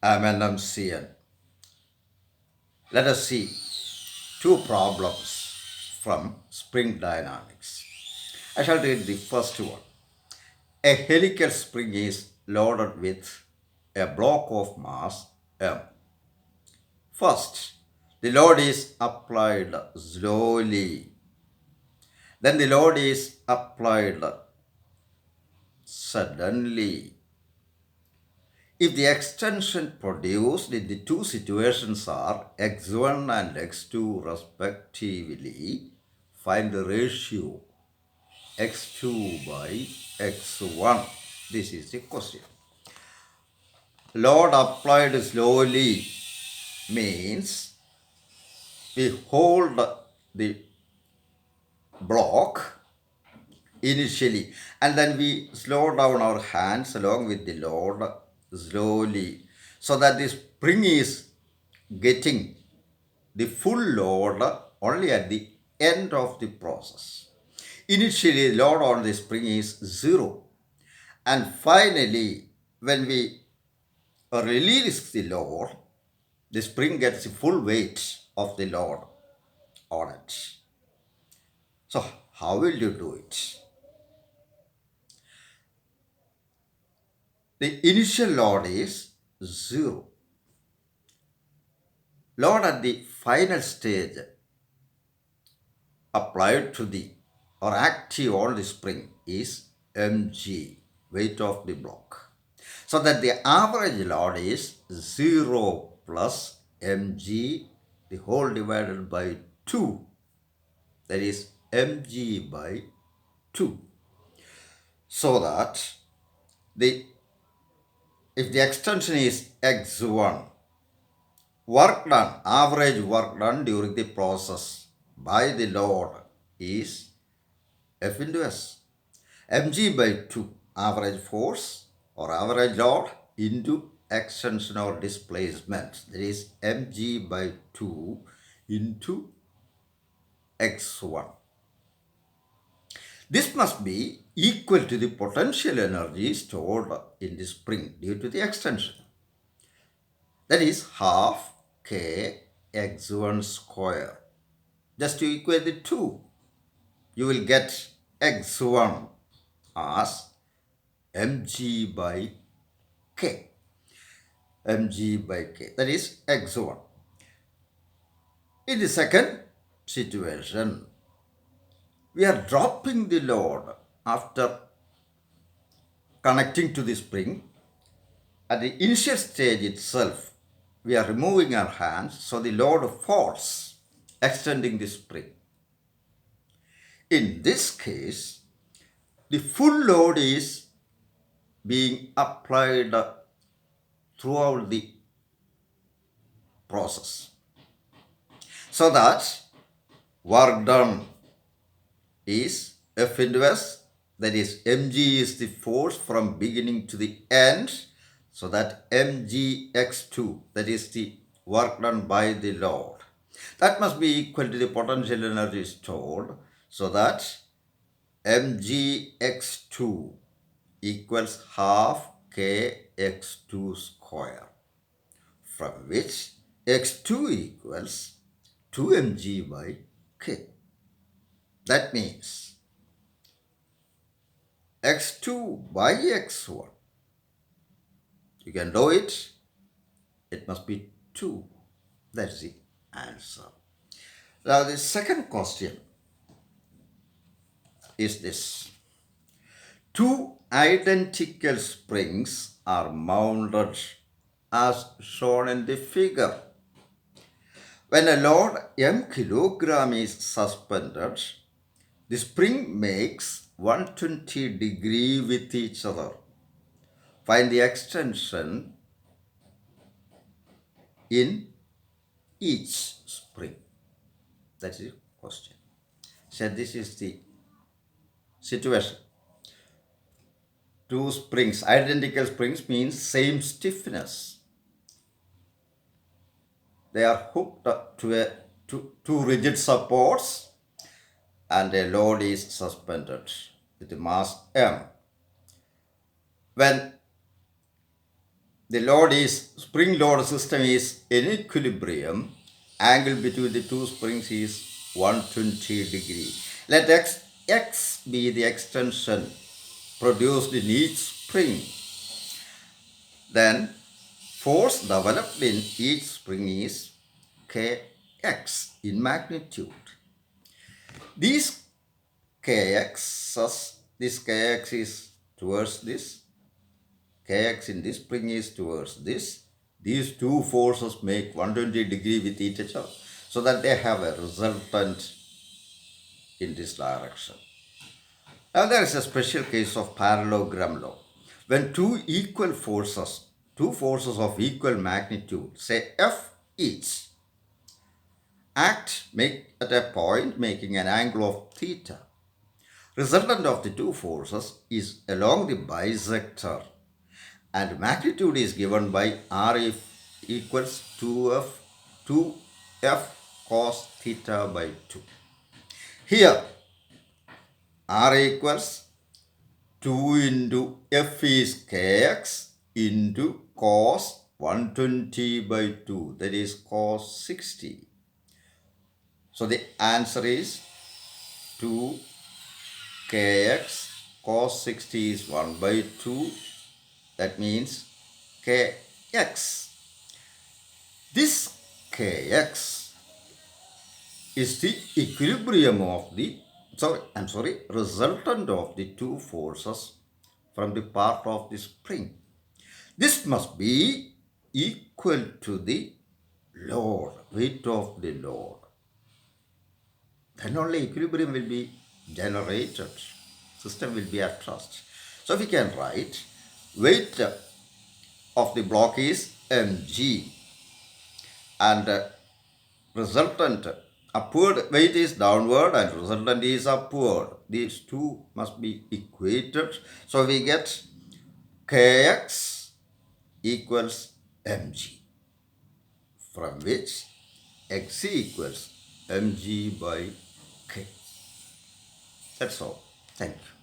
I'm Ennemcien. Let us see two problems from spring dynamics. I shall read the first one. A helical spring is loaded with a block of mass m. First, the load is applied slowly. Then the load is applied suddenly. If the extension produced in the two situations are x1 and x2 respectively, find the ratio x2 by x1. This is the question. Load applied slowly means we hold the block initially and then we slow down our hands along with the load slowly so that the spring is getting the full load only at the end of the process. Initially, load on the spring is 0, and finally, when we release the load, the spring gets the full weight of the load on it. So, how will you do it? The initial load is 0. Load at the final stage applied to the or active on the spring is mg, weight of the block. So that the average load is 0 plus mg, the whole divided by 2. That is mg by 2. So that the if the extension is x1, work done, average work done during the process by the load is F into S. mg by 2, average force or average load into extension or displacement. That is mg by 2 into x1. This must be equal to the potential energy stored in the spring due to the extension. That is half k x1 square. Just to equate the two, you will get x1 as mg by k. mg by k. That is x1. In the second situation, we are dropping the load after connecting to the spring. At the initial stage itself, we are removing our hands, so the load falls, extending the spring. In this case, the full load is being applied throughout the process, so that work done is F into S, that is mg is the force from beginning to the end, so that mgx2, that is the work done by the load, that must be equal to the potential energy stored, so that mgx2 equals half kx2 square, from which x2 equals 2mg by k. That means x2 by x1. You can do it. It must be 2. That's the answer. Now the second question is this. Two identical springs are mounted as shown in the figure. When a load m kilogram is suspended, the spring makes 120 degree with each other. Find the extension in each spring. That's the question. So this is the situation. Two springs, identical springs means same stiffness. They are hooked up to two rigid supports and a load is suspended with mass m. When the load is, spring load system is in equilibrium, angle between the two springs is 120 degree. Let x be the extension produced in each spring. Then force developed in each spring is kx in magnitude. These kx's, this kx is towards this, kx in this spring is towards this. These two forces make 120 degree with each other, so that they have a resultant in this direction. Now there is a special case of parallelogram law. When two forces of equal magnitude, say F each, make at a point making an angle of theta, resultant of the two forces is along the bisector, and magnitude is given by R equals 2f cos theta by 2. Here R equals 2 into f is kx into cos 120 by 2, that is cos 60. So the answer is 2 kx cos 60 is 1 by 2, that means kx. This kx is the equilibrium of the, resultant of the two forces from the part of the spring. This must be equal to the load, weight of the load. Then only equilibrium will be generated, system will be at rest. So we can write weight of the block is mg, and resultant upward weight is downward and resultant is upward. These two must be equated. So we get kx equals mg, from which x equals mg by k. That's all. Thank you.